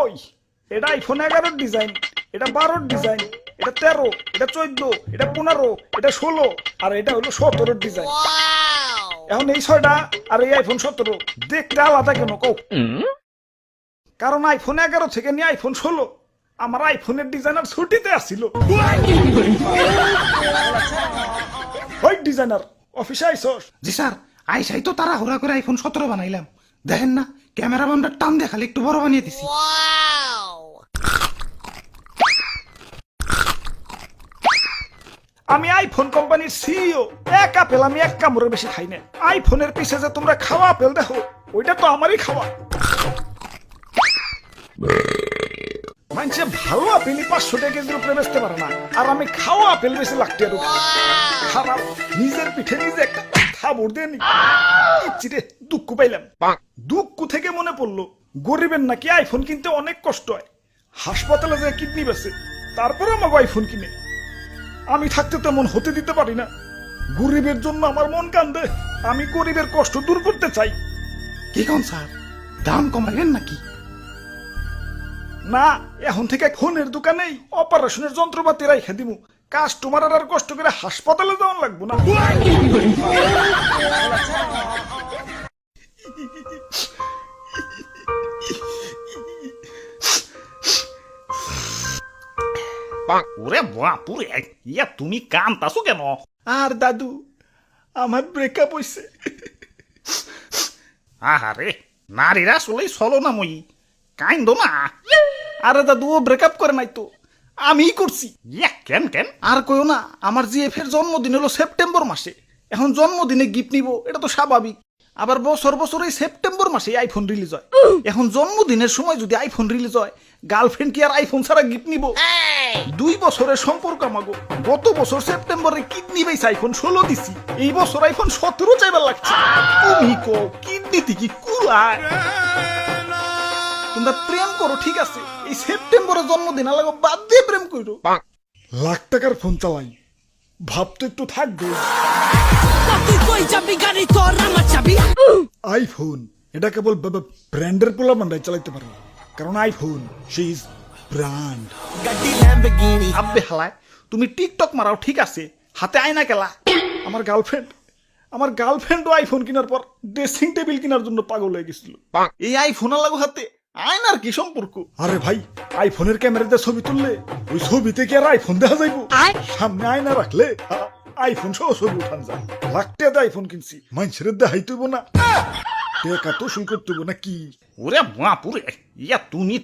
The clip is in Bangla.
ওই এটা আইফোন 11 ডিজাইন, এটা 12 ডিজাইন, এটা 13, এটা 14, এটা 15, এটা 16 আর এটা হলো 17 ডিজাইন। এখন এই 6টা আর এই আইফোন 17 দেখতে আলাদা কেন কও? কারণ আইফোন 11 থেকে নিয়ে আইফোন 16 আমার আইফোনের ডিজাইনার ছুটিতে আসছিল। ওই ডিজাইনার অফিসে আইসস? জি স্যার, আইসাই তো তারা হুড়া করে আইফোন 17 বানাইলাম। দেখেন না ক্যামেরা বামটা টান দিয়ে খালি একটু বড় বানিয়ে দিছি। আমি আইফোন কোম্পানির সিইও, এক আপেল আমি এক কামড়ের বেশি খাই না। আইফোনের পিছে যে তোমরা খাওয়া আপেল দেখো ওইটা তো আমারই খাওয়া। মানুষে ভালো আপেলই 500 টাকা কেজির উপরে বেচতে পারে না, আর আমি খাওয়া আপেল বেশি লাগতে আর খারাপ। নিজের পিঠে নিজে একটা থাবড় দিয়ে নি চিরে দুঃখ পাইলাম। দুঃখ থেকে মনে পড়লো গরিবের নাকি আইফোন কিনতে অনেক কষ্ট হয়। হাসপাতালে যে কিডনি বেছে তারপরে আমাকে আইফোন কিনে। আমি থাকতে তেমন হতে দিতে পারি না। গরিবের জন্য আমার মন কান্দে। আমি গরিবের কষ্ট দূর করতে চাই। কি কোন স্যার, দাম কমাইবেন নাকি? না, এখন থেকে ফোনের দোকানেই অপারেশনের যন্ত্রপাতি রাইখা দিমু। কাস্টমার আর কষ্ট করে হাসপাতালে যাওয়ান লাগবো না। ওরে বাপুরে, ইয়া তুমি কান্তাছো কেন? আর দাদু, আমার ব্রেকআপ হইছে। আহারে, নারীরা আসলেই চলো না মই, কাইন্দ না। আরে দাদু, ও ব্রেকআপ করে নাই তো, আমিই করছি। ইয়া কেন কেন? আর কইও না, আমার জিএফ এর জন্মদিন হলো সেপ্টেম্বর মাসে। এখন জন্মদিনে গিফট নিব, এটা তো স্বাভাবিক। আবার বছর বছর এই সেপ্টেম্বর মাসে আইফোন রিলিজ হয়। এখন জন্মদিনের সময় যদি আইফোন রিলিজ হয়, গার্লফ্রেন্ড কি আর আইফোন ছাড়া গিফট নিব? 2 বছরের সম্পর্ক আমাগো। গত বছর সেপ্টেম্বরে কিডনি পাইছে আইফোন 16 দিছি, এই বছর আইফোন 17 চাইবার লাগছে। তুমি কো কিডনিতে কি কুলায়? তোমরা প্রেম করো ঠিক আছে, এই সেপ্টেম্বরে জন্মদিন আলাগো বাদ দিয়ে প্রেম করো। লাখ টাকার ফোন চালাই, ভাবতে একটু থাকবে। আইফোন এটা কেবল ব্র্যান্ডের পোলাপানরাই চালাইতে পারে, কারণ আইফোন সে ইজ ব্র্যান্ড। আব্বে হালায়, তুমি টিকটক মারাও ঠিক আছে, হাতে আয়না কেলা। আমার গার্লফ্রেন্ডও আইফোন কেনার পর ড্রেসিং টেবিল কেনার জন্য পাগল হয়ে গেছিল। এই আইফোন লাগো হাতে আয়নার কি সম্পর্ক? আরে ভাই, আইফোনের ক্যামেরাতে ছবি তুললে ওই ছবিতে কি আর আইফোন দেখা যাইব? সামনে আয়না রাখলে আইফোন সহ ছবি উঠান যায়। লাখ টাকা আইফোন কিনছি, মানুষের দেখাইতেইব না, টাকা তো সই করতেইব না কি? ওরে বাপুরে, ইয়া তুমি